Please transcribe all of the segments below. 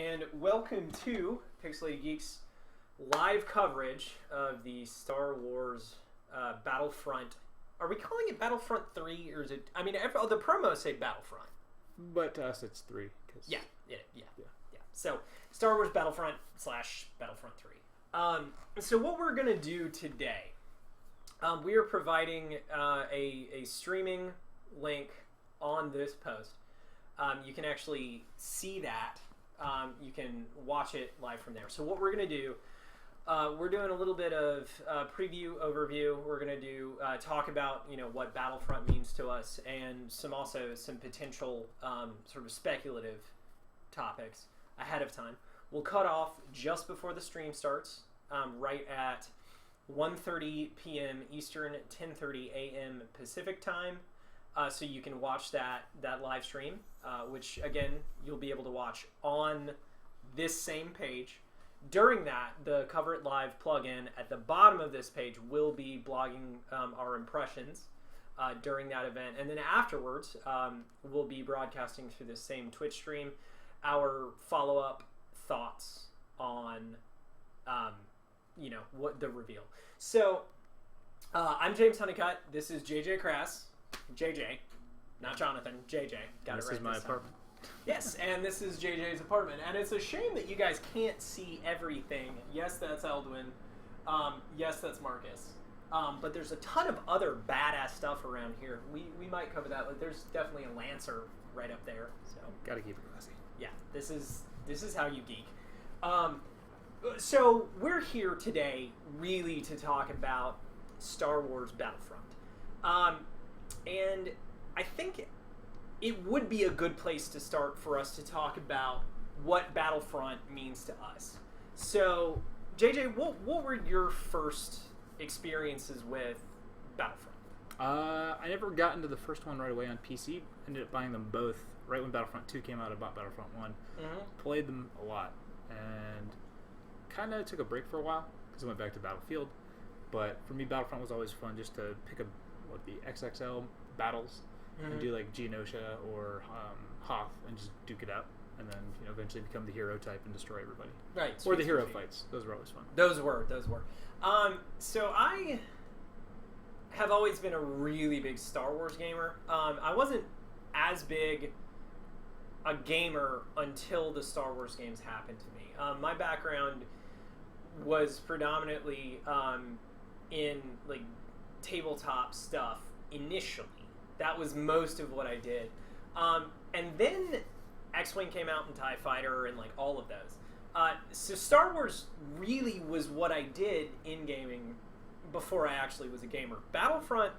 and welcome to Pixelated Geek's live coverage of the Star Wars Battlefront. Are we calling it Battlefront 3, or is it... I mean, the promos say Battlefront. But to us, it's 3. Yeah. So, Star Wars Battlefront / Battlefront 3. So what we're going to do today, we are providing a streaming link on this post. You can actually see that. You can watch it live from there. So what we're going to do, we're doing a little bit of preview overview. We're going to do talk about what Battlefront means to us, and some potential sort of speculative topics ahead of time. We'll cut off just before the stream starts, right at 1:30 p.m. Eastern, 10:30 a.m. Pacific time. So you can watch that live stream, which, again, you'll be able to watch on this same page. During that, the Cover It Live plugin at the bottom of this page will be blogging our impressions during that event. And then afterwards, we'll be broadcasting through the same Twitch stream our follow-up thoughts on, what the reveal. So, I'm James Huneycutt. This is JJ Crass. JJ, not Jonathan. JJ. Got it right. This is my apartment. Yes, and this is JJ's apartment. And it's a shame that you guys can't see everything. Yes, that's Eldwin. Yes, that's Marcus. But there's a ton of other badass stuff around here. We might cover that. Like, there's definitely a Lancer right up there. So gotta keep it classy. Yeah, this is how you geek. So we're here today really to talk about Star Wars Battlefront. And I think it would be a good place to start for us to talk about what Battlefront means to us. So, JJ, what were your first experiences with Battlefront? I never got into the first one right away on PC. Ended up buying them both right when Battlefront 2 came out. I bought Battlefront 1. Mm-hmm. Played them a lot. And kind of took a break for a while because I went back to Battlefield. But for me, Battlefront was always fun just to pick up the XXL battles and do like Geonosia or Hoth and just duke it out, and then eventually become the hero type and destroy everybody. Right. Or the hero fights. Those were always fun. Those were. So I have always been a really big Star Wars gamer. I wasn't as big a gamer until the Star Wars games happened to me. My background was predominantly in like tabletop stuff initially. That was most of what I did. And then X-Wing came out and TIE Fighter and like all of those. So Star Wars really was what I did in gaming before I actually was a gamer. Battlefront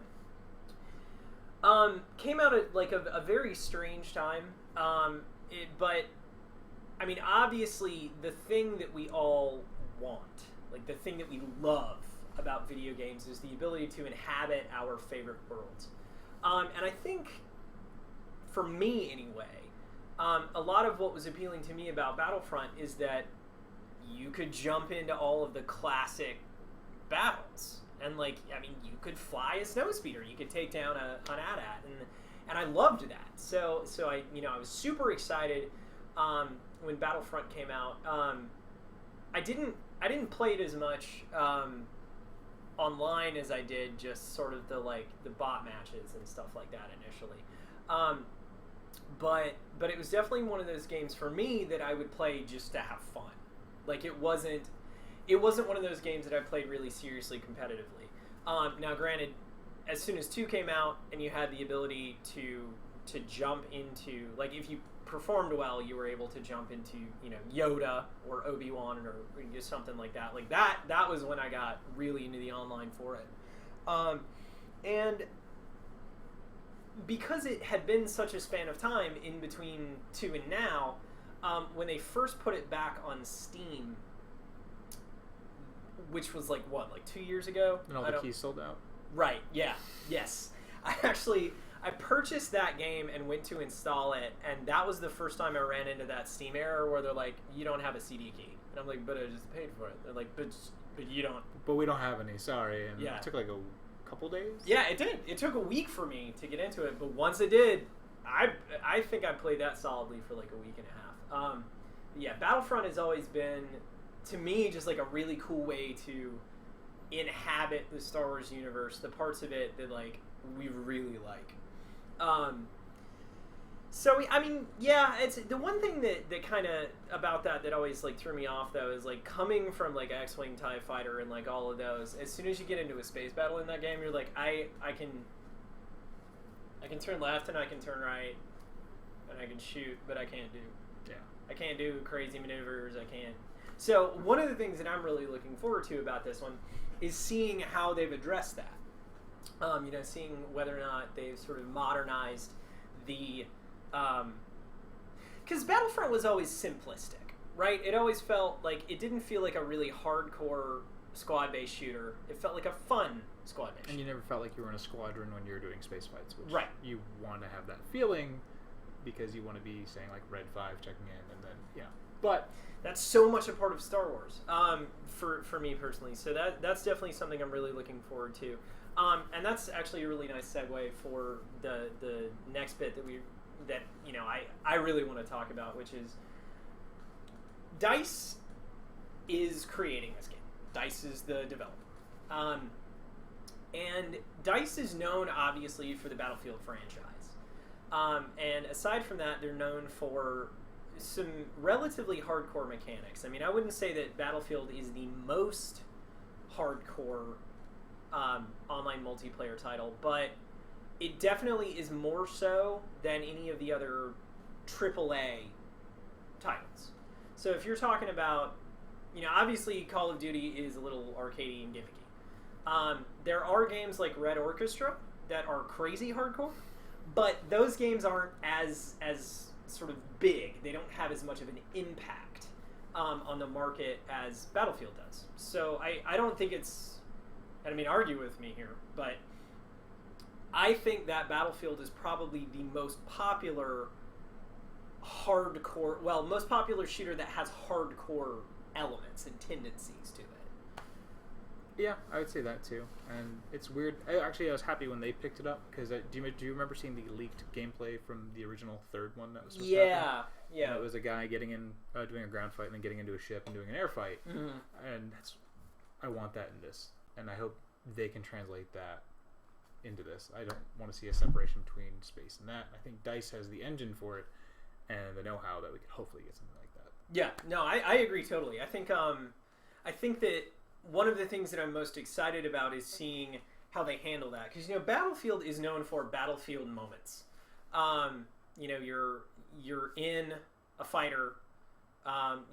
came out at like a very strange time. But I mean, obviously the thing that we all want, like the thing that we love about video games, is the ability to inhabit our favorite worlds. And I think, for me anyway, a lot of what was appealing to me about Battlefront is that you could jump into all of the classic battles. And, you could fly a snowspeeder. You could take down an AT-AT. And I loved that. So I was super excited when Battlefront came out. I didn't play it as much online as I did just sort of the bot matches and stuff like that initially. But it was definitely one of those games for me that I would play just to have fun. Like it wasn't one of those games that I played really seriously competitively. Now granted, as soon as 2 came out and you had the ability to jump into, like, if you performed well, you were able to jump into, Yoda or Obi-Wan or just something like that. Like that was when I got really into the online for it. And because it had been such a span of time in between 2 and now, when they first put it back on Steam, which was 2 years ago? And all the keys sold out. Right, yeah, yes. I purchased that game and went to install it, and that was the first time I ran into that Steam error where they're like, you don't have a CD key. And I'm like, but I just paid for it. They're like, but you don't. But we don't have any, sorry. And yeah. It took a couple days? Yeah, it did. It took a week for me to get into it, but once it did, I think I played that solidly for a week and a half. Yeah, Battlefront has always been, to me, just like a really cool way to inhabit the Star Wars universe, the parts of it that like we really like. So I mean, yeah, it's the one thing that kind of about that always like threw me off though is like coming from like X-Wing, TIE Fighter, and like all of those. As soon as you get into a space battle in that game, you're like, I can turn left and I can turn right, and I can shoot, but I can't do. Yeah. I can't do crazy maneuvers. I can't. So one of the things that I'm really looking forward to about this one is seeing how they've addressed that. Seeing whether or not they've sort of modernized the. Because Battlefront was always simplistic, right? It always felt like it didn't feel like a really hardcore squad-based shooter. It felt like a fun squad-based. And you never felt like you were in a squadron when you were doing space fights, which right. You want to have that feeling because you want to be saying like Red 5 checking in, and then yeah. But that's so much a part of Star Wars for me personally. So that's definitely something I'm really looking forward to. And that's actually a really nice segue for the next bit that I really want to talk about, which is DICE is creating this game. DICE is the developer. And DICE is known, obviously, for the Battlefield franchise. And aside from that, they're known for some relatively hardcore mechanics. I mean, I wouldn't say that Battlefield is the most hardcore online multiplayer title, but it definitely is more so than any of the other AAA titles. So if you're talking about, obviously Call of Duty is a little arcadey and gimmicky. There are games like Red Orchestra that are crazy hardcore, but those games aren't as sort of big. They don't have as much of an impact on the market as Battlefield does. So I don't think it's, I don't mean argue with me here, but I think that Battlefield is probably the most popular most popular shooter that has hardcore elements and tendencies to it. Yeah, I would say that too. And it's weird. I was happy when they picked it up because do you remember seeing the leaked gameplay from the original third one that was supposed to happen? Yeah. And it was a guy getting in, doing a ground fight, and then getting into a ship and doing an air fight. Mm-hmm. And I want that in this, and I hope they can translate that into this. I don't want to see a separation between space and that. I think DICE has the engine for it and the know-how that we could hopefully get something like that. Yeah, no, I agree totally. I think that one of the things that I'm most excited about is seeing how they handle that, because Battlefield is known for battlefield moments. You're in a fighter,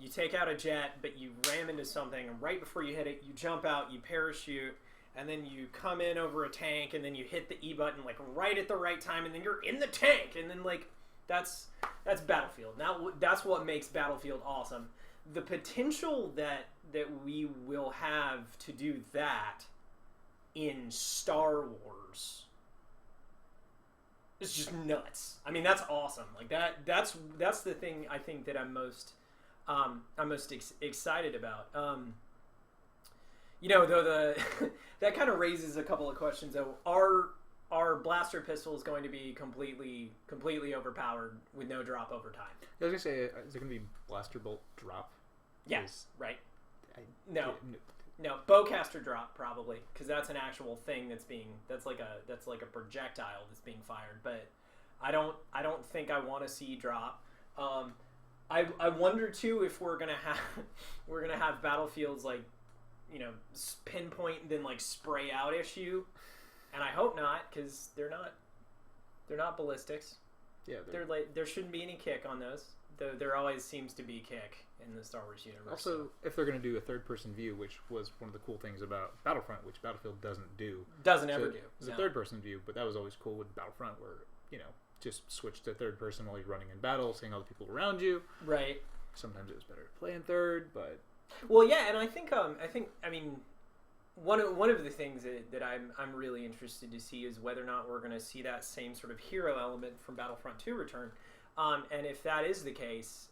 you take out a jet, but you ram into something, and right before you hit it, you jump out, you parachute, and then you come in over a tank, and then you hit the E button like right at the right time, and then you're in the tank, and then like that's Battlefield. Now that's what makes Battlefield awesome. The potential that we will have to do that in Star Wars is just nuts. I mean, that's awesome. Like that's the thing I think that I'm most excited about. Though that kind of raises a couple of questions. Though, are blaster pistols going to be completely overpowered with no drop over time? I was gonna say, is it gonna be blaster bolt drop? Yes, right. No, bowcaster drop probably, because that's an actual thing that's like a projectile that's being fired. But I don't think I want to see drop. I wonder too if we're gonna have battlefields like pinpoint and then like spray out issue, and I hope not, because they're not ballistics. Yeah, there shouldn't be any kick on those. Though there always seems to be kick in the Star Wars universe. Also, if they're going to do a third-person view, which was one of the cool things about Battlefront, which Battlefield doesn't do. Doesn't ever do. It's a third-person view, but that was always cool with Battlefront, where, just switch to third person while you're running in battle, seeing all the people around you. Right. Sometimes it was better to play in third, but... Well, yeah, and I think one of the things that I'm really interested to see is whether or not we're going to see that same sort of hero element from Battlefront 2 return. And if that is the case,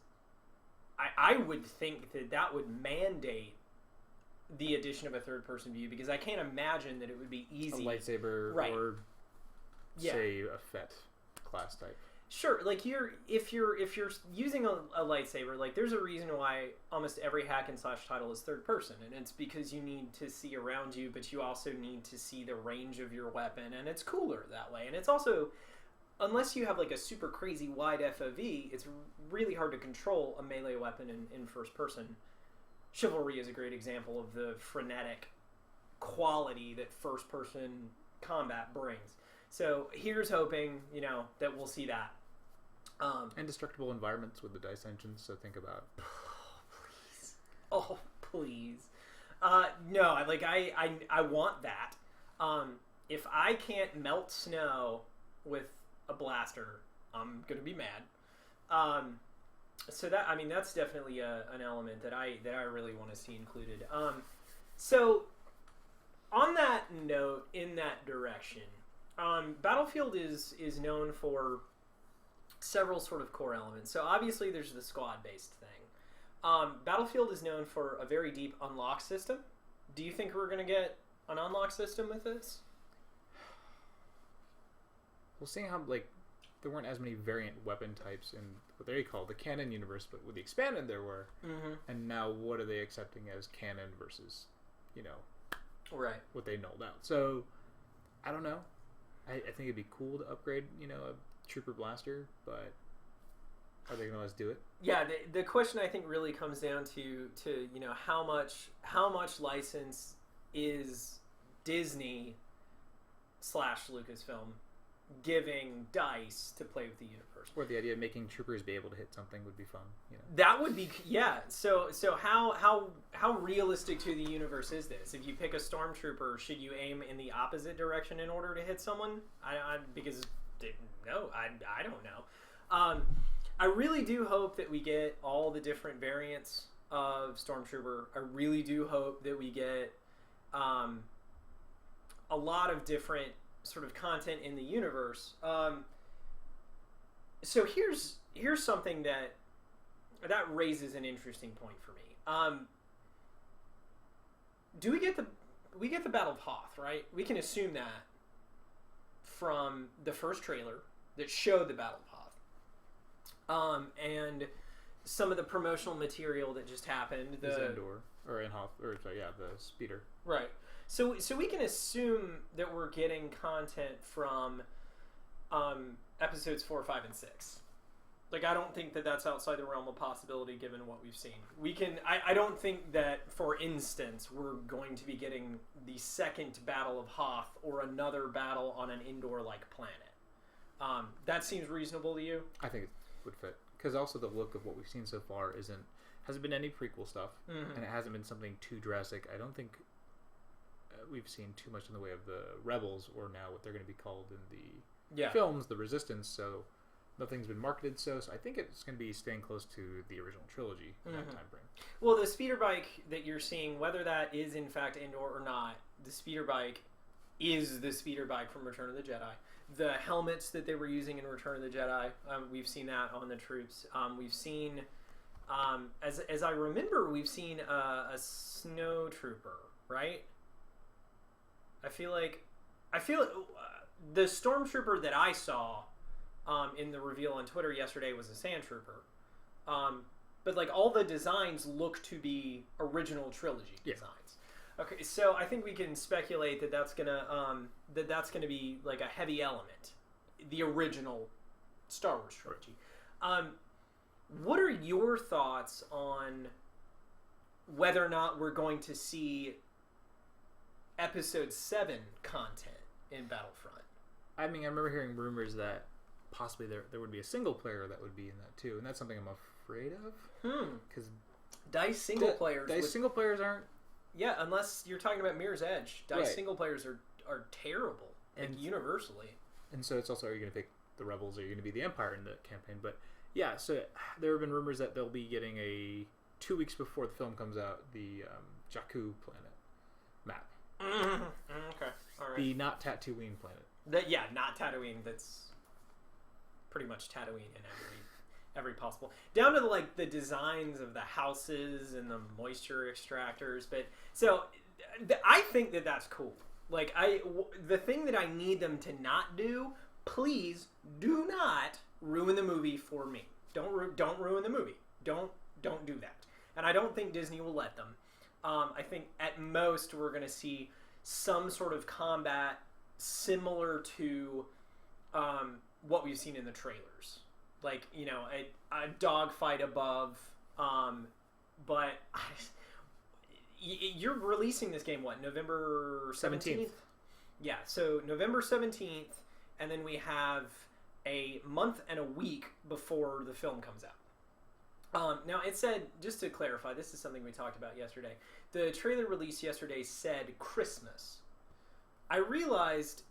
I would think that would mandate the addition of a third-person view, because I can't imagine that it would be easy. A lightsaber, right. Or, say, a FET class type. Sure, like if you're using a lightsaber, like there's a reason why almost every hack and slash title is third person, and it's because you need to see around you, but you also need to see the range of your weapon, and it's cooler that way. And it's also, unless you have like a super crazy wide FOV, it's really hard to control a melee weapon in first person. Chivalry is a great example of the frenetic quality that first person combat brings. So here's hoping, that we'll see that. Indestructible environments with the dice engines, so think about. Please. Oh, please. No, like I want that. If I can't melt snow with a blaster, I'm gonna be mad. So that's definitely an element that I really want to see included. So on that note, in that direction, Battlefield is known for several sort of core elements. So obviously there's the squad-based thing. Battlefield is known for a very deep unlock system. Do you think we're going to get an unlock system with this? We'll see how, there weren't as many variant weapon types in what they call the canon universe, but with the expanded there were. Mm-hmm. And now what are they accepting as canon versus, right, what they nulled out. So, I don't know. I think it'd be cool to upgrade, a trooper blaster, but are they going to let us do it? Yeah, the question I think really comes down to how much license is Disney / Lucasfilm giving DICE to play with the universe. Or the idea of making troopers be able to hit something would be fun. That would be, yeah. So how realistic to the universe is this? If you pick a stormtrooper, should you aim in the opposite direction in order to hit someone? I don't know. I really do hope that we get all the different variants of stormtrooper. I really do hope that we get a lot of different sort of content in the universe. So here's something that raises an interesting point for me. Do we get the Battle of Hoth, right? We can assume that from the first trailer that showed the Battle of Hoth, and some of the promotional material that just happened. The Endor or in Hoth, or sorry, yeah, the speeder. Right. So we can assume that we're getting content from episodes 4, 5, and 6. Like, I don't think that that's outside the realm of possibility given what we've seen. I don't think that, for instance, we're going to be getting the second Battle of Hoth or another battle on an Endor-like planet. That seems reasonable to you? I think it would fit. Because also the look of what we've seen so far hasn't been any prequel stuff, mm-hmm. and it hasn't been something too drastic. I don't think we've seen too much in the way of the Rebels, or now what they're going to be called in the films, the Resistance. So nothing's been marketed. So I think it's going to be staying close to the original trilogy in that time frame. Well, the speeder bike that you're seeing, whether that is in fact Endor or not, the speeder bike is the speeder bike from Return of the Jedi. The helmets that they were using in Return of the Jedi, we've seen that on the troops. We've seen, as I remember, we've seen a snow trooper, right? I feel like the stormtrooper that I saw in the reveal on Twitter yesterday was a sand trooper. But like all the designs look to be original trilogy designs. Okay, so I think we can speculate that that's gonna be like a heavy element, the original Star Wars trilogy. What are your thoughts on whether or not we're going to see Episode 7 content in Battlefront? I mean, I remember hearing rumors that possibly there would be a single player that would be in that too, and that's something I'm afraid of. Because DICE single players aren't. Yeah, unless you're talking about Mirror's Edge. DICE single players are terrible, universally. And so it's also, are you going to pick the Rebels, or are you going to be the Empire in the campaign? But yeah, so there have been rumors that they'll be getting 2 weeks before the film comes out, the Jakku planet map. Mm-hmm. Okay, all right. The not Tatooine planet. Not Tatooine. That's pretty much Tatooine in every possible, down to the designs of the houses and the moisture extractors. But so I think that that's cool. Like the thing that I need them to not do, please do not ruin the movie for me. Don't ruin the movie. Don't do that. And I don't think Disney will let them. I think at most we're going to see some sort of combat similar to what we've seen in the trailers. Like, you know, a dogfight above. But you're releasing this game, what, November 17th? Yeah, so November 17th, and then we have a month and a week before the film comes out. Now, it said, just to clarify, this is something we talked about yesterday. The trailer release yesterday said Christmas. I realized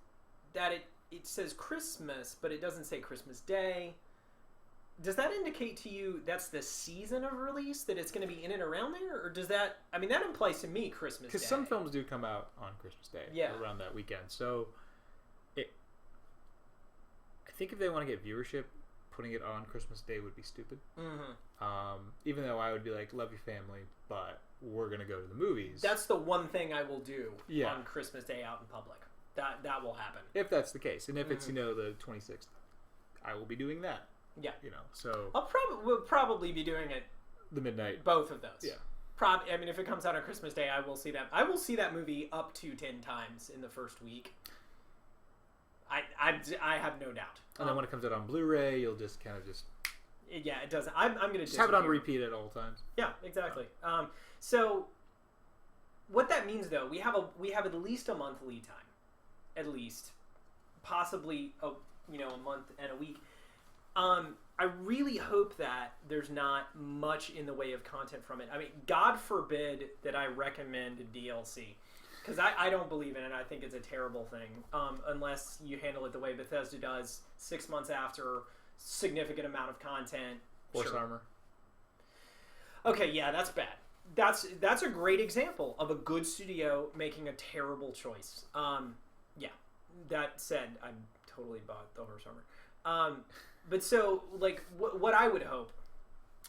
that it says Christmas, but it doesn't say Christmas Day. Does that indicate to you that's the season of release, that it's going to be in and around there? Or does that... I mean, that implies to me Christmas Day. Because some films do come out on Christmas Day. Yeah. Around that weekend. So, I think if they want to get viewership, putting it on Christmas Day would be stupid. Mm-hmm. Even though I would be like, love your family, but we're going to go to the movies. That's the one thing I will do on Christmas Day out in public. That will happen. If that's the case. And if it's, the 26th, I will be doing that. Yeah. So... We'll probably be doing it... The midnight. Both of those. Yeah. I mean, if it comes out on Christmas Day, I will see that. I will see that movie up to 10 times in the first week. I have no doubt. And then when it comes out on Blu-ray, you'll just kind of just... Yeah, it doesn't. I'm going to just have it on repeat at all times. Yeah, exactly. So, what that means, though, we have at least a month lead time. At least. Possibly, a month and a week. I really hope that there's not much in the way of content from it. I mean, God forbid that I recommend DLC. Because I don't believe in it. I think it's a terrible thing. Unless you handle it the way Bethesda does, 6 months after, significant amount of content. Horse armor. Okay, yeah, that's bad. That's a great example of a good studio making a terrible choice. Yeah, that said, I totally bought the horse armor. But so, like, what I would hope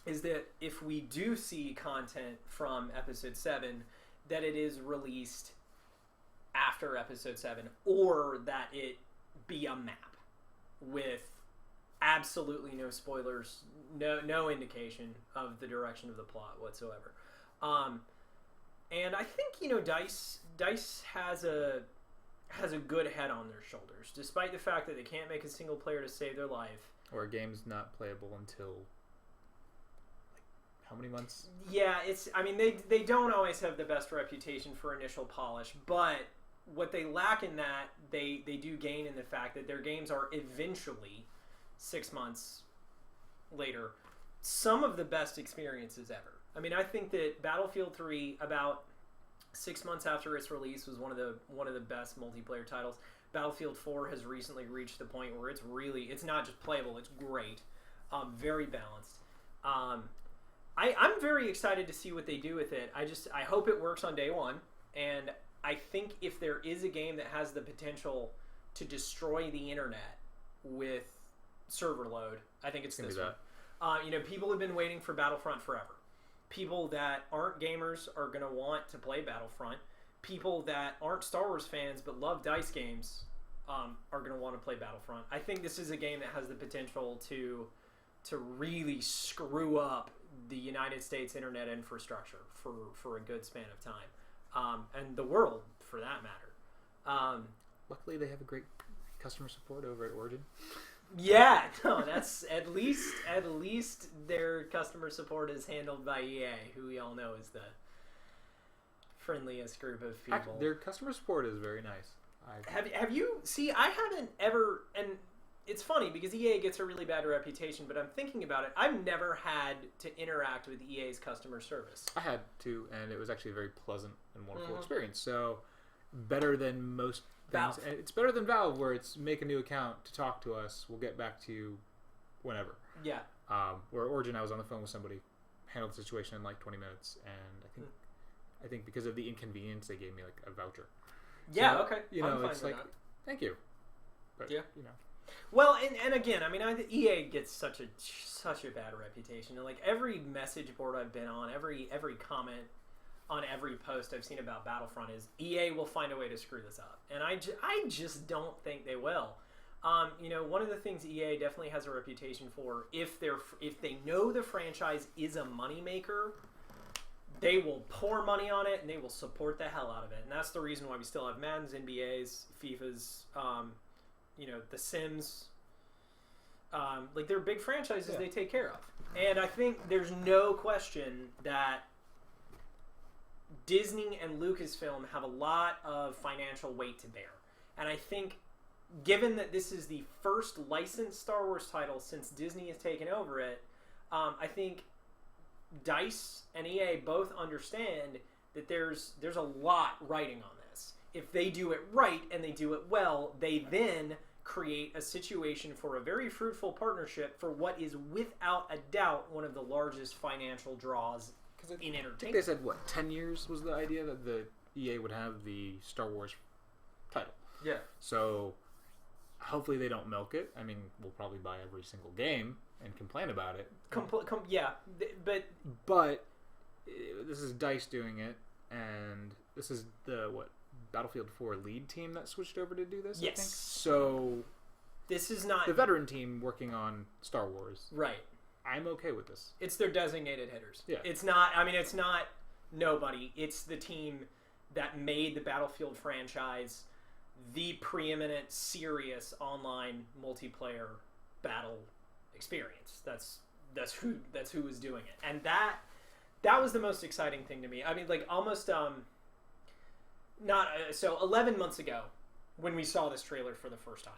is that if we do see content from Episode 7, that it is released after Episode 7, or that it be a map with absolutely no spoilers, no indication of the direction of the plot whatsoever. And I think, DICE has a good head on their shoulders, despite the fact that they can't make a single player to save their life. Or a game's not playable until, how many months? Yeah, they don't always have the best reputation for initial polish, but what they lack in that, they do gain in the fact that their games are eventually, 6 months later, some of the best experiences ever. I mean, I think that Battlefield 3, about 6 months after its release, was one of the best multiplayer titles. Battlefield 4 has recently reached the point where it's not just playable, it's great. Very balanced. I'm very excited to see what they do with it. I hope it works on day one, and I think if there is a game that has the potential to destroy the internet with server load, I think it's this one. People have been waiting for Battlefront forever. People that aren't gamers are going to want to play Battlefront. People that aren't Star Wars fans but love DICE games are going to want to play Battlefront. I think this is a game that has the potential to really screw up the United States internet infrastructure for a good span of time, and the world for that matter. Luckily, they have a great customer support over at Origin. Yeah, no, that's at least their customer support is handled by EA, who we all know is the friendliest group of people. Their customer support is very nice. Have you see? I haven't ever, and it's funny because EA gets a really bad reputation. But I'm thinking about it. I've never had to interact with EA's customer service. I had to, and it was actually a very pleasant and wonderful experience. So better than most things. Valve. It's better than Valve, where it's make a new account to talk to us. We'll get back to you whenever. Yeah. Where Origin, I was on the phone with somebody, handled the situation in like 20 minutes, and I think because of the inconvenience, they gave me like a voucher. Yeah, so, okay. It's like, thank you. But, yeah. Well, and again, I mean, EA gets such a bad reputation. And like every message board I've been on, every comment on every post I've seen about Battlefront is EA will find a way to screw this up, and I just don't think they will. One of the things EA definitely has a reputation for, if they know the franchise is a moneymaker, they will pour money on it and they will support the hell out of it. And that's the reason why we still have Madden's, NBA's, FIFA's, The Sims. They're big franchises they take care of. And I think there's no question that Disney and Lucasfilm have a lot of financial weight to bear. And I think, given that this is the first licensed Star Wars title since Disney has taken over it, I think DICE and EA both understand that there's a lot riding on this. If they do it right and they do it well, they then create a situation for a very fruitful partnership for what is without a doubt one of the largest financial draws in entertainment. I think they said, 10 years was the idea that the EA would have the Star Wars title. Yeah. So hopefully they don't milk it. I mean, we'll probably buy every single game and complain about it. But this is DICE doing it, and this is the Battlefield 4 lead team that switched over to do this. Yes. I think. So this is not the veteran team working on Star Wars. Right. I'm okay with this. It's their designated hitters. Yeah. It's not. I mean, it's not nobody. It's the team that made the Battlefield franchise the preeminent, serious online multiplayer battle experience. That's who was doing it, and that was the most exciting thing to me. I mean, almost 11 months ago when we saw this trailer for the first time.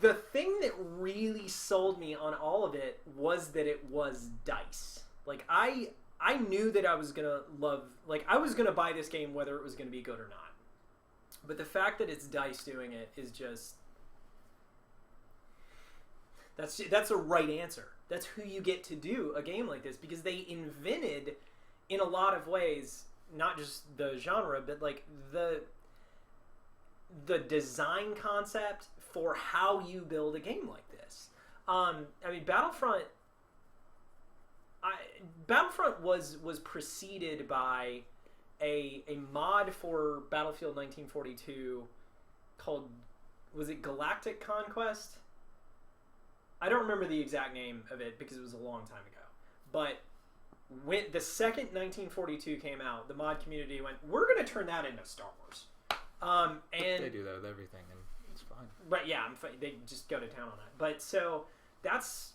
The thing that really sold me on all of it was that it was DICE. I knew that I was gonna I was gonna buy this game whether it was gonna be good or not. But the fact that it's DICE doing it is just... That's a right answer. That's who you get to do a game like this, because they invented, in a lot of ways, not just the genre, but the design concept for how you build a game like this. Battlefront was preceded by a mod for Battlefield 1942 called, was it Galactic Conquest? I don't remember the exact name of it because it was a long time ago. But when the second 1942 came out, the mod community went, we're going to turn that into Star Wars. And they do that with everything, and it's fine. Right, yeah, they just go to town on that. But so that's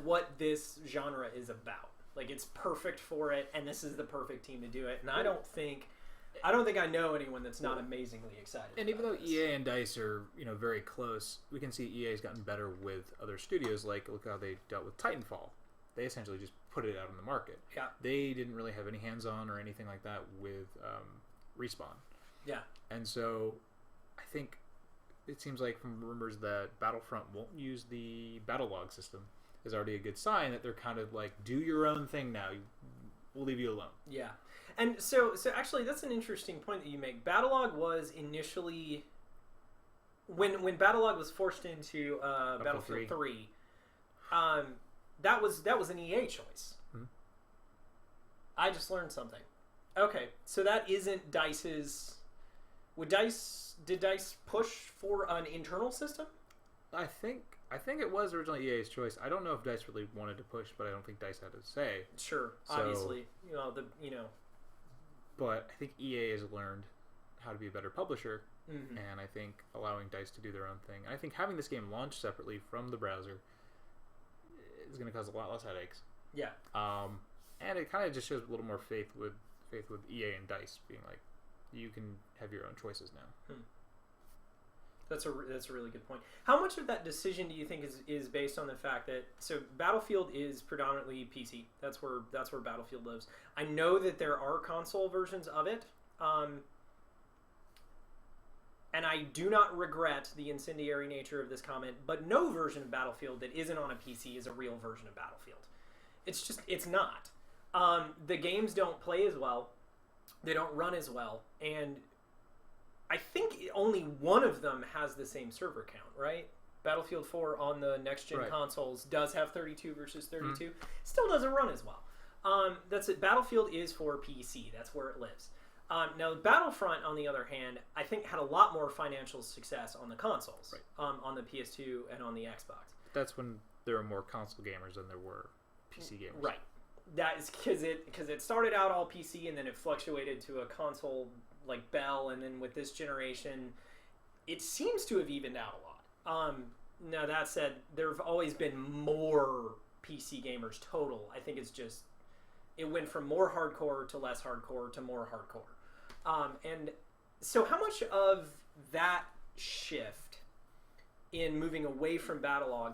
what this genre is about. It's perfect for it, and this is the perfect team to do it. And I don't think I know anyone that's not amazingly excited. And even though EA and DICE are, very close, we can see EA's gotten better with other studios. Look how they dealt with Titanfall. They essentially just put it out on the market. Yeah. They didn't really have any hands-on or anything like that with Respawn. Yeah. And so I think it seems like from rumors that Battlefront won't use the battle log system is already a good sign that they're kind of do your own thing now. We'll leave you alone. Yeah. And so actually that's an interesting point that you make. Battlelog was initially, when Battlelog was forced into Battlefield 3, that was an EA choice. Mm-hmm. I just learned something. Okay, so that isn't DICE's... Did DICE push for an internal system? I think it was originally EA's choice. I don't know if DICE really wanted to push, but I don't think DICE had a say. Sure, obviously. But I think EA has learned how to be a better publisher, mm-hmm. and I think allowing DICE to do their own thing. I think having this game launch separately from the browser is going to cause a lot less headaches. Yeah. And it kind of just shows a little more faith with EA and DICE being you can have your own choices now. That's a really good point. How much of that decision do you think is based on the fact that Battlefield is predominantly PC? That's where Battlefield lives. I know that there are console versions of it, and I do not regret the incendiary nature of this comment. But no version of Battlefield that isn't on a PC is a real version of Battlefield. It's not. The games don't play as well. They don't run as well, and I think only one of them has the same server count, right? Battlefield 4 on the next-gen consoles does have 32 versus 32. Mm-hmm. Still doesn't run as well. That's it. Battlefield is for PC. That's where it lives. Now, Battlefront, on the other hand, I think had a lot more financial success on the consoles, right. On the PS2 and on the Xbox. That's when there were more console gamers than there were PC gamers. Right. That is because it started out all PC and then it fluctuated to a console like Bell, and then with this generation, it seems to have evened out a lot. Now that said, there have always been more PC gamers total. I think it's just it went from more hardcore to less hardcore to more hardcore. And so how much of that shift in moving away from Battlelog,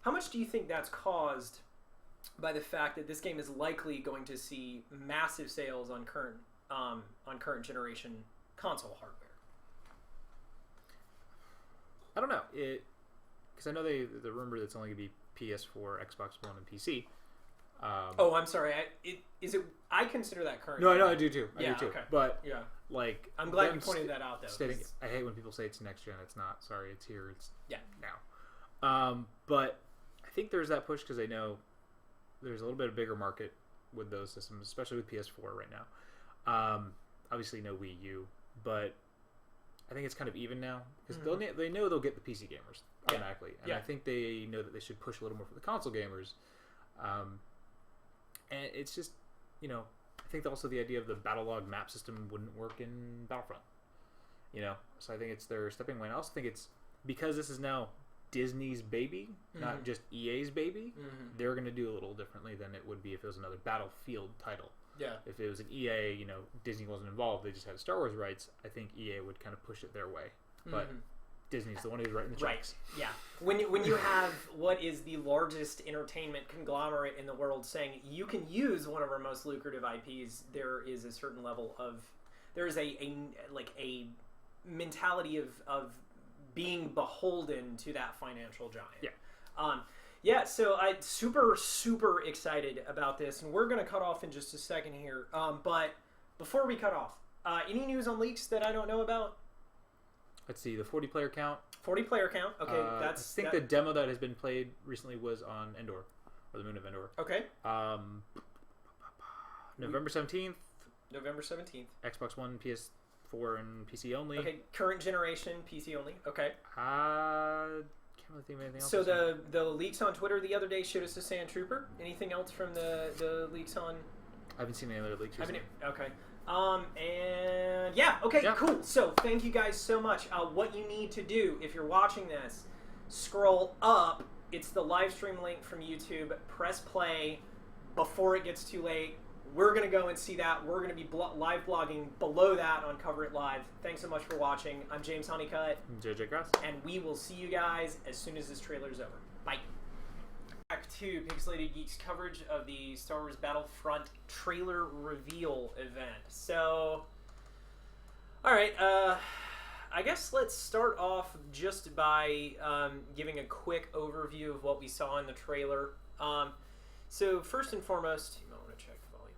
how much do you think that's caused by the fact that this game is likely going to see massive sales on current generation console hardware? I don't know. Because I know the rumor that's only going to be PS4, Xbox One, and PC. I'm sorry. I consider that current. No, I know I do too. I do too. Okay. But yeah, like I'm glad you pointed that out though. I hate when people say it's next gen. It's not. Sorry, it's here. It's now. But I think there's that push because I know there's a little bit of bigger market with those systems, especially with PS4 right now. Obviously, no Wii U, but I think it's kind of even now because they know they'll get the PC gamers automatically, and I think they know that they should push a little more for the console gamers. And it's just, I think also the idea of the Battlelog map system wouldn't work in Battlefront. So I think it's their stepping away. And I also think it's because this is now Disney's baby, not just EA's baby. They're going to do a little differently than it would be if it was another Battlefield title. Yeah. If it was an EA, Disney wasn't involved. They just had Star Wars rights. I think EA would kind of push it their way, but Disney's the one who's writing the checks. Right. Yeah. When you have what is the largest entertainment conglomerate in the world saying you can use one of our most lucrative IPs, there is a certain level of a mentality of being beholden to that financial giant. Yeah. So I'm super excited about this, and we're going to cut off in just a second here. But before we cut off, any news on leaks that I don't know about? Let's see, the 40 player count. 40 player count. Okay, I think the demo that has been played recently was on Endor, or the moon of Endor. Okay. November 17th. November 17th. Xbox One, PS4, and PC only. Okay, current generation, PC only. Okay. Can't really think of anything else. So the leaks on Twitter the other day showed us a Sand Trooper. Anything else from the leaks on? I haven't seen any other leaks recently. Okay. Cool. So thank you guys so much. What you need to do if you're watching this, scroll up. It's the live stream link from YouTube. Press play before it gets too late. We're going to go and see that. We're going to be live blogging below that on Cover It Live. Thanks so much for watching. I'm James Huneycutt. I'm JJ Crass. And we will see you guys as soon as this trailer's over. Bye. Back to Pixelated Geek's coverage of the Star Wars Battlefront trailer reveal event. So, alright, I guess let's start off just by giving a quick overview of what we saw in the trailer. So first and foremost, you might want to check the volume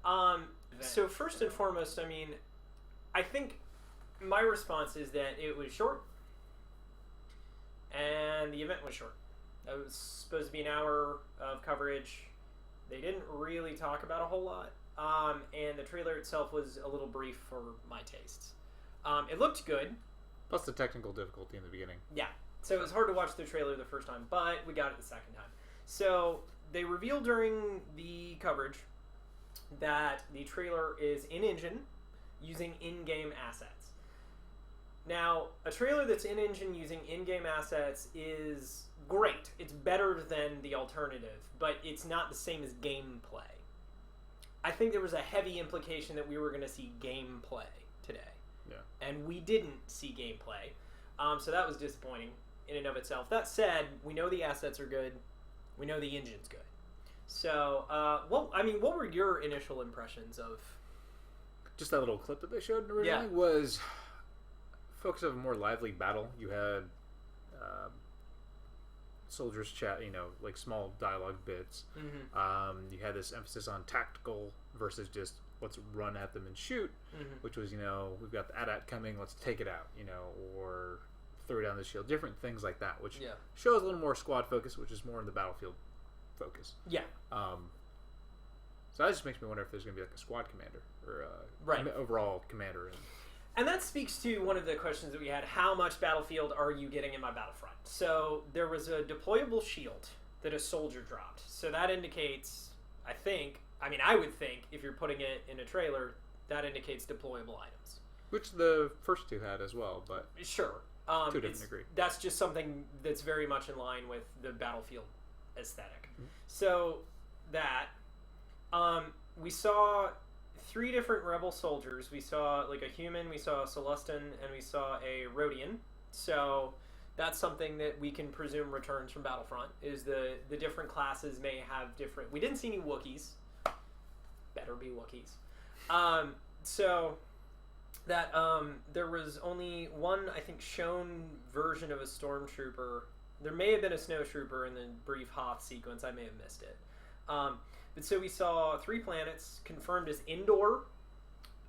on that. So first and foremost, I think my response is that it was short, and the event was short. It was supposed to be an hour of coverage. They didn't really talk about a whole lot, and the trailer itself was a little brief for my tastes. It looked good. Plus the technical difficulty in the beginning. Yeah, so it was hard to watch the trailer the first time, but we got it the second time. So they revealed during the coverage that the trailer is in-engine using in-game assets. Now, a trailer that's in-engine using in-game assets is great. It's better than the alternative, but it's not the same as gameplay. I think there was a heavy implication that we were going to see gameplay today. Yeah. And we didn't see gameplay. So that was disappointing in and of itself. That said, we know the assets are good. We know the engine's good. So, what were your initial impressions of... Just that little clip that they showed originally was focus of a more lively battle. You had soldiers chat, like small dialogue bits. Mm-hmm. You had this emphasis on tactical versus just let's run at them and shoot, which was, we've got the AT-AT coming, let's take it out, or throw down the shield, different things like that, which shows a little more squad focus, which is more in the Battlefield focus. Yeah. So that just makes me wonder if there's going to be like a squad commander or overall commander. And that speaks to one of the questions that we had: how much Battlefield are you getting in my Battlefront? So there was a deployable shield that a soldier dropped. So that indicates, I would think, if you're putting it in a trailer, that indicates deployable items. Which the first two had as well, but sure. To a different degree. That's just something that's very much in line with the Battlefield aesthetic. Mm-hmm. So that we saw 3 different rebel soldiers. We saw like a human, we saw a Celestin, and we saw a Rhodian. So that's something that we can presume returns from Battlefront, is the different classes may have different... We didn't see any Wookiees. Better be Wookiees. So that there was only one, I think, shown version of a Stormtrooper. There may have been a Snowtrooper in the brief Hoth sequence. I may have missed it. But so we saw 3 planets confirmed as indoor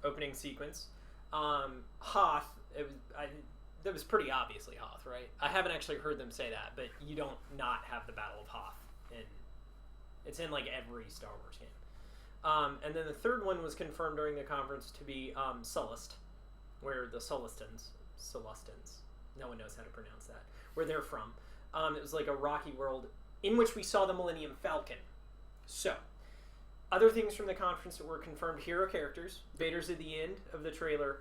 opening sequence. Hoth, that was pretty obviously Hoth, right? I haven't actually heard them say that, but you don't not have the Battle of Hoth it's in like every Star Wars game. And then the third one was confirmed during the conference to be Sullust, where the Celestins, no one knows how to pronounce that, where they're from. It was like a rocky world in which we saw the Millennium Falcon. So, other things from the conference that were confirmed: hero characters. Vader's at the end of the trailer.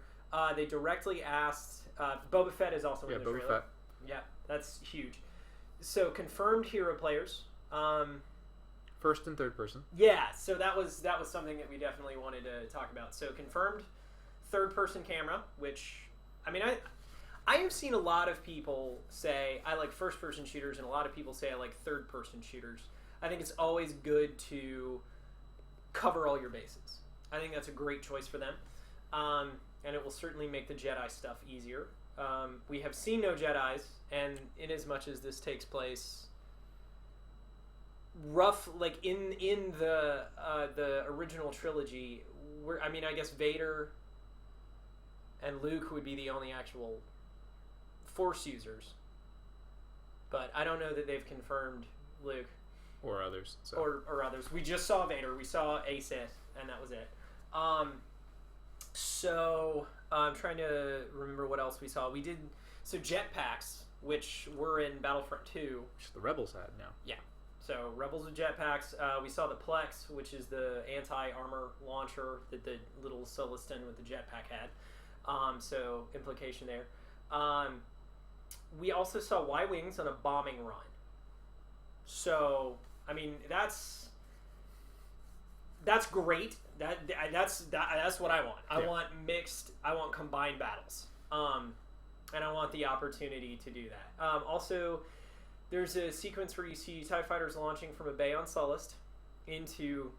They directly asked... Boba Fett is also in the trailer. Fett. Yeah, that's huge. So, confirmed hero players. First and third person. Yeah, so that was something that we definitely wanted to talk about. So, confirmed third person camera, which... I have seen a lot of people say, I like first person shooters, and a lot of people say I like third person shooters. I think it's always good to cover all your bases. I think that's a great choice for them. And it will certainly make the Jedi stuff easier. We have seen no Jedis, and in as much as this takes place in the original trilogy, I guess Vader and Luke would be the only actual Force users. But I don't know that they've confirmed Luke. Or others. So. Or others. We just saw Vader. We saw a Sith, and that was it. So I'm trying to remember what else we saw. We did... So jetpacks, which were in Battlefront 2. Which the Rebels had now. Yeah. So Rebels with jetpacks. We saw the Plex, which is the anti-armor launcher that the little Celestin with the jetpack had. So implication there. We also saw Y-Wings on a bombing run. So, that's great. That's what I want. I want mixed. I want combined battles. And I want the opportunity to do that. Also, there's a sequence where you see TIE fighters launching from a bay on Sullust into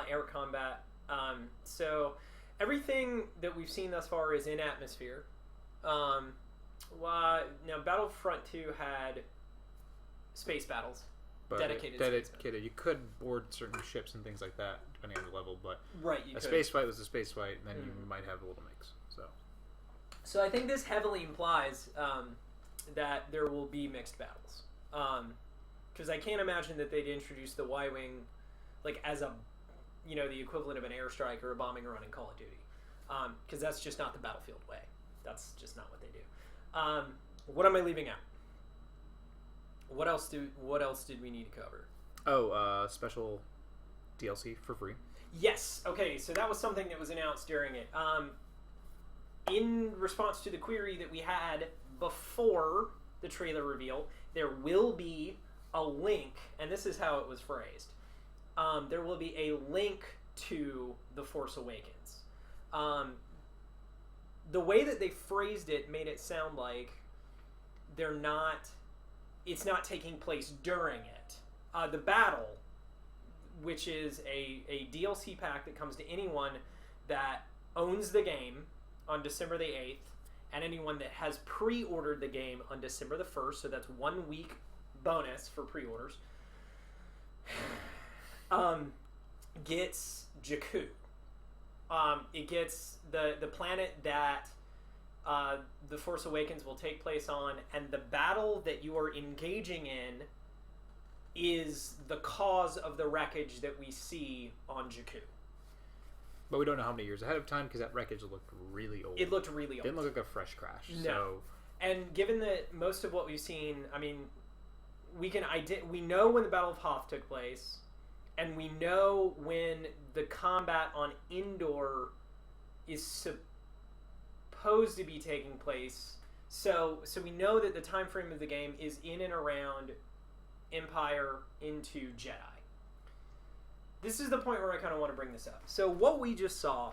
air combat. So everything that we've seen thus far is in atmosphere. Now Battlefront 2 had space battles. But dedicated. You could board certain ships and things like that, depending on the level. But a space fight was a space fight, and then you might have a little mix. So I think this heavily implies that there will be mixed battles. Because I can't imagine that they'd introduce the Y-Wing as a, the equivalent of an airstrike or a bombing run in Call of Duty. Because that's just not the Battlefield way. That's just not what they do. What am I leaving out? What else did we need to cover? Special DLC for free. Yes. Okay, so that was something that was announced during it. In response to the query that we had before the trailer reveal, there will be a link, and this is how it was phrased. There will be a link to The Force Awakens. The way that they phrased it made it sound like it's not taking place during it. The battle, which is a DLC pack that comes to anyone that owns the game on December the 8th, and anyone that has pre-ordered the game on December the 1st, so that's 1 week bonus for pre-orders, gets Jakku. It gets the planet that The Force Awakens will take place on, and the battle that you are engaging in is the cause of the wreckage that we see on Jakku. But we don't know how many years ahead of time because that wreckage looked really old. It looked really old. Didn't look like a fresh crash. No. So. And given that most of what we've seen, I mean, we know when the Battle of Hoth took place, and we know when the combat on Endor is supposed to be taking place. So we know that the time frame of the game is in and around Empire into Jedi. This is the point where I kind of want to bring this up. So what we just saw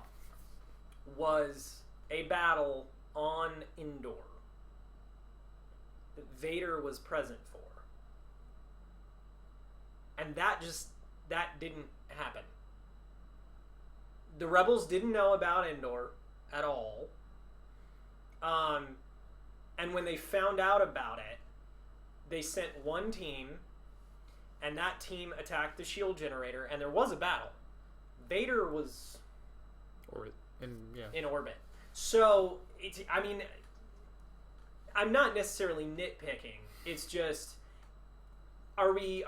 was a battle on Endor that Vader was present for. And that didn't happen. The Rebels didn't know about Endor at all. And when they found out about it, they sent one team, and that team attacked the shield generator, and there was a battle. Vader was in orbit. So, I'm not necessarily nitpicking. It's just, are we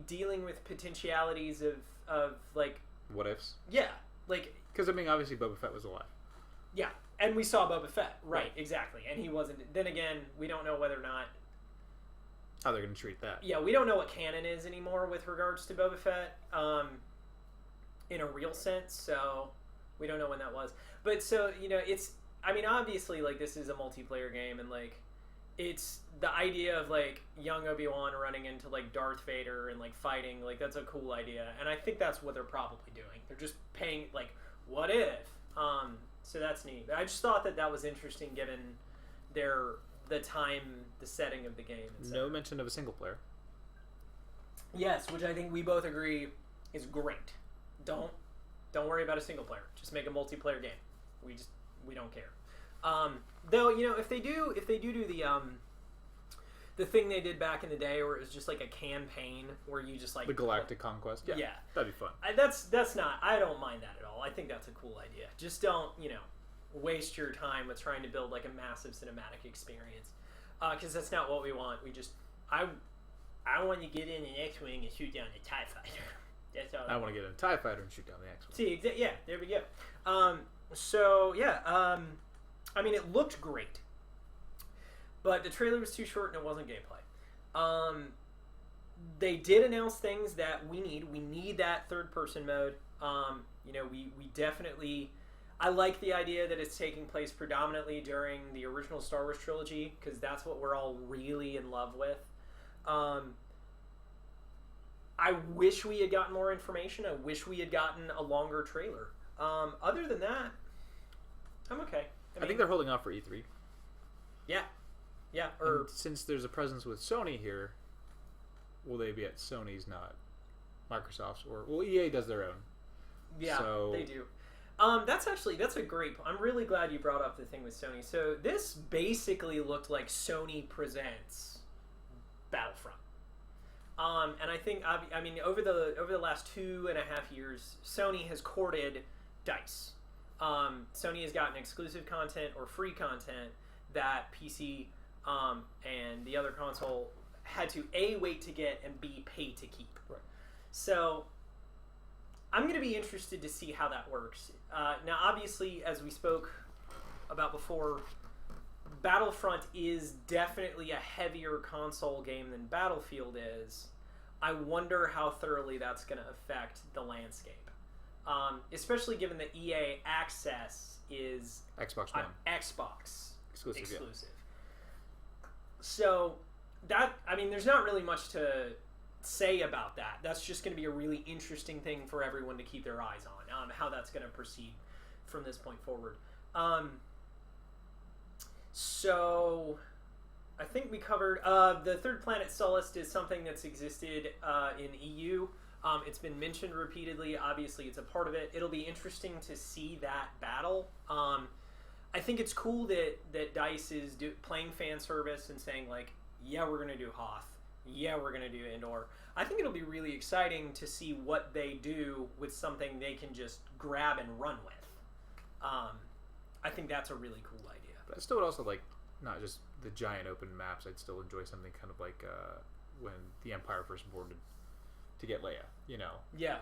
dealing with potentialities of like... What ifs? Yeah. Like... Because, obviously Boba Fett was alive. Yeah. And we saw Boba Fett. Right, exactly. And he wasn't... Then again, we don't know whether or not... How they're going to treat that. Yeah, we don't know what canon is anymore with regards to Boba Fett, in a real sense, so we don't know when that was. But so, it's... obviously, like, this is a multiplayer game, and, like, it's the idea of, like, young Obi-Wan running into, like, Darth Vader and, like, fighting, like, that's a cool idea. And I think that's what they're probably doing. They're just paying, like, what if? So that's neat. I just thought that was interesting given the time, the setting of the game. No mention of a single player. Yes, which I think we both agree is great. Don't worry about a single player. Just make a multiplayer game. We don't care. Though, if they do the thing they did back in the day where it was just like a campaign where you just like... The Galactic Conquest? Yeah. That'd be fun. That's not... I don't mind that at all. I think that's a cool idea. Just don't, waste your time with trying to build like a massive cinematic experience. Because that's not what we want. I want you to get in an X-Wing and shoot down a TIE Fighter. That's all. I want to get in a TIE Fighter and shoot down the X-Wing. See, yeah, there we go. It looked great. But the trailer was too short and it wasn't gameplay. They did announce things that we need. We need that third-person mode. We definitely... I like the idea that it's taking place predominantly during the original Star Wars trilogy, because that's what we're all really in love with. I wish we had gotten more information. I wish we had gotten a longer trailer. Other than that, I'm okay. I think they're holding off for E3. Yeah. Yeah. And since there's a presence with Sony here, will they be at Sony's, not Microsoft's? Well, EA does their own. Yeah, so... they do. That's a great... I'm really glad you brought up the thing with Sony. So this basically looked like Sony presents Battlefront. And I think, over the last 2.5 years, Sony has courted DICE. Sony has gotten exclusive content or free content that PC and the other console had to A, wait to get, and B, pay to keep. Right. So I'm going to be interested to see how that works. Now, obviously, as we spoke about before, Battlefront is definitely a heavier console game than Battlefield is. I wonder how thoroughly that's going to affect the landscape. Especially given that EA Access is Xbox One. Xbox exclusive. Yeah. So, there's not really much to say about that. That's just going to be a really interesting thing for everyone to keep their eyes on, how that's going to proceed from this point forward. So I think we covered the third planet Sullust is something that's existed in EU. It's been mentioned repeatedly. Obviously, it's a part of it. It'll be interesting to see that battle. I think it's cool that DICE is playing fan service and saying, like, yeah, we're going to do Hoth. Yeah, we're going to do Endor. I think it'll be really exciting to see what they do with something they can just grab and run with. I think that's a really cool idea. But I still would also like not just the giant open maps. I'd still enjoy something kind of like when the Empire first boarded to get Leia.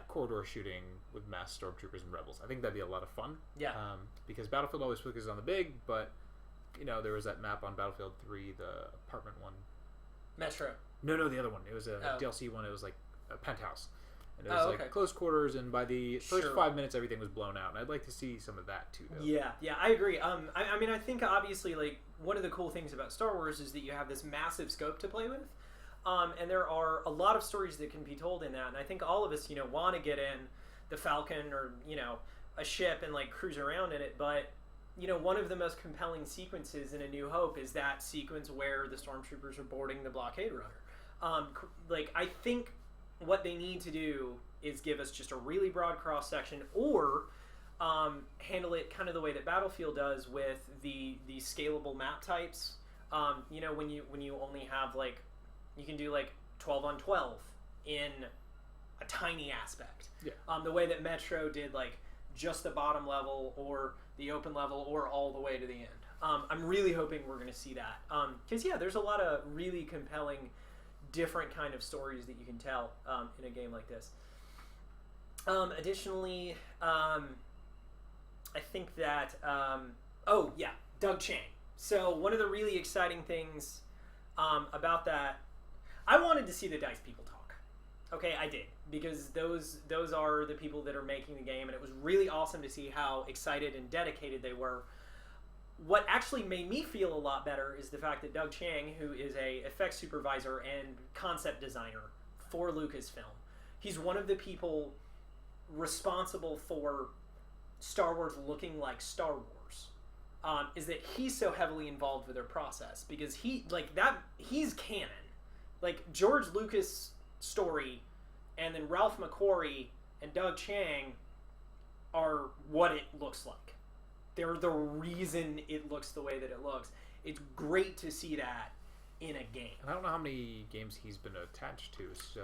Corridor shooting with mass stormtroopers and rebels. I think that'd be a lot of fun. Yeah. Because Battlefield always focuses on the big, but there was that map on Battlefield 3, the apartment one. Metro. No, the other one. It was a DLC one. It was like a penthouse. And it was okay. close quarters, and by the first 5 minutes, everything was blown out. And I'd like to see some of that too, though. Yeah, I agree. I mean, I think obviously, like, one of the cool things about Star Wars is that you have this massive scope to play with, and there are a lot of stories that can be told in that. And I think all of us, want to get in the Falcon or a ship and like cruise around in it. But one of the most compelling sequences in A New Hope is that sequence where the stormtroopers are boarding the blockade runner. I think what they need to do is give us just a really broad cross section, or handle it kind of the way that Battlefield does with the scalable map types. When you only have you can do 12 on 12 in a tiny aspect. Yeah. The way that Metro did just the bottom level or the open level or all the way to the end. I'm really hoping we're going to see that. Because there's a lot of really compelling different kind of stories that you can tell in a game like this. Additionally, I think that Doug Chang. So one of the really exciting things about that, I wanted to see the DICE people talk. Okay, I did, because those are the people that are making the game, and it was really awesome to see how excited and dedicated they were. What actually made me feel a lot better is the fact that Doug Chang, who is a effects supervisor and concept designer for Lucasfilm, he's one of the people responsible for Star Wars looking like Star Wars. Is that he's so heavily involved with their process, because he's canon. George Lucas' story, and then Ralph McQuarrie and Doug Chang are what it looks like. They're the reason it looks the way that it looks. It's great to see that in a game. And I don't know how many games he's been attached to, so...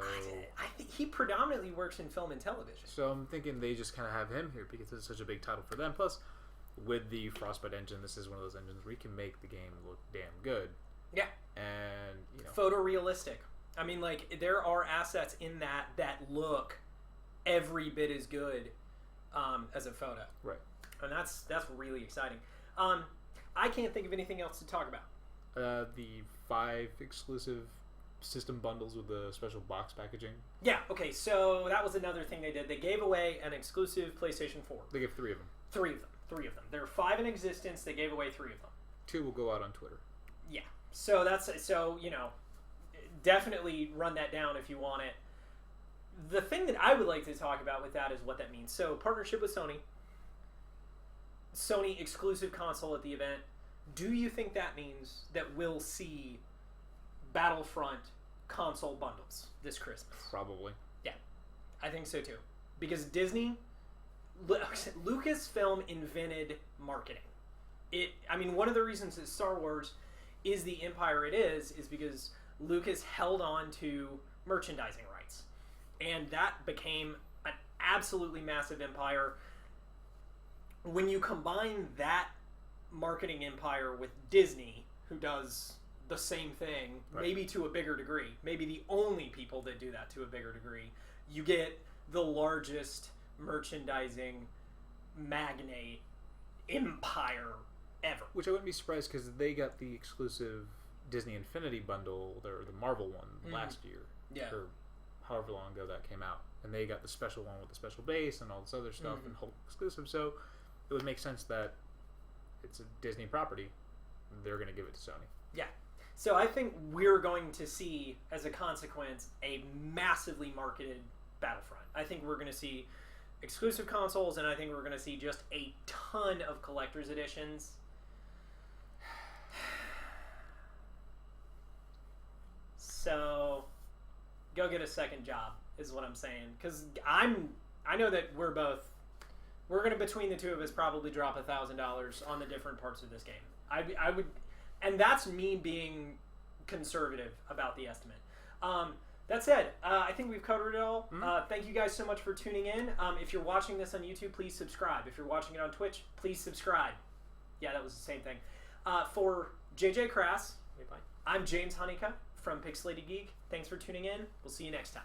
I think he predominantly works in film and television. So I'm thinking they just kind of have him here because it's such a big title for them. Plus, with the Frostbite engine, this is one of those engines where you can make the game look damn good. Yeah. And, photorealistic. I mean, there are assets in that look every bit as good as a photo. Right. And that's really exciting. I can't think of anything else to talk about. The 5 exclusive system bundles with the special box packaging. Yeah, okay, so that was another thing they did. They gave away an exclusive PlayStation 4. They gave 3 of them. 3 of them. There are 5 in existence. They gave away 3 of them. 2 will go out on Twitter. Yeah. So definitely run that down if you want it. The thing that I would like to talk about with that is what that means. So, partnership with Sony. Sony exclusive console at the event. Do you think that means that we'll see Battlefront console bundles this Christmas? Probably. Yeah, I think so too. Because Lucasfilm invented marketing. One of the reasons that Star Wars is the empire it is because Lucas held on to merchandising rights. And that became an absolutely massive empire. When you combine that marketing empire with Disney, who does the same thing, right, maybe to a bigger degree, maybe the only people that do that to a bigger degree, you get the largest merchandising magnate empire ever. Which I wouldn't be surprised, because they got the exclusive Disney Infinity bundle, or the Marvel one, last year. Yeah. Or however long ago that came out. And they got the special one with the special base and all this other stuff, and Hulk exclusive, so it would make sense that it's a Disney property. They're going to give it to Sony. Yeah. So I think we're going to see, as a consequence, a massively marketed Battlefront. I think we're going to see exclusive consoles, and I think we're going to see just a ton of collector's editions. So, go get a second job, is what I'm saying. Because I know that we're going to, between the two of us, probably drop $1,000 on the different parts of this game. I would, and that's me being conservative about the estimate. That said, I think we've covered it all. Thank you guys so much for tuning in. If you're watching this on YouTube, please subscribe. If you're watching it on Twitch, please subscribe. Yeah, that was the same thing. For JJ Crass, I'm James Huneycutt from Pixelated Geek. Thanks for tuning in. We'll see you next time.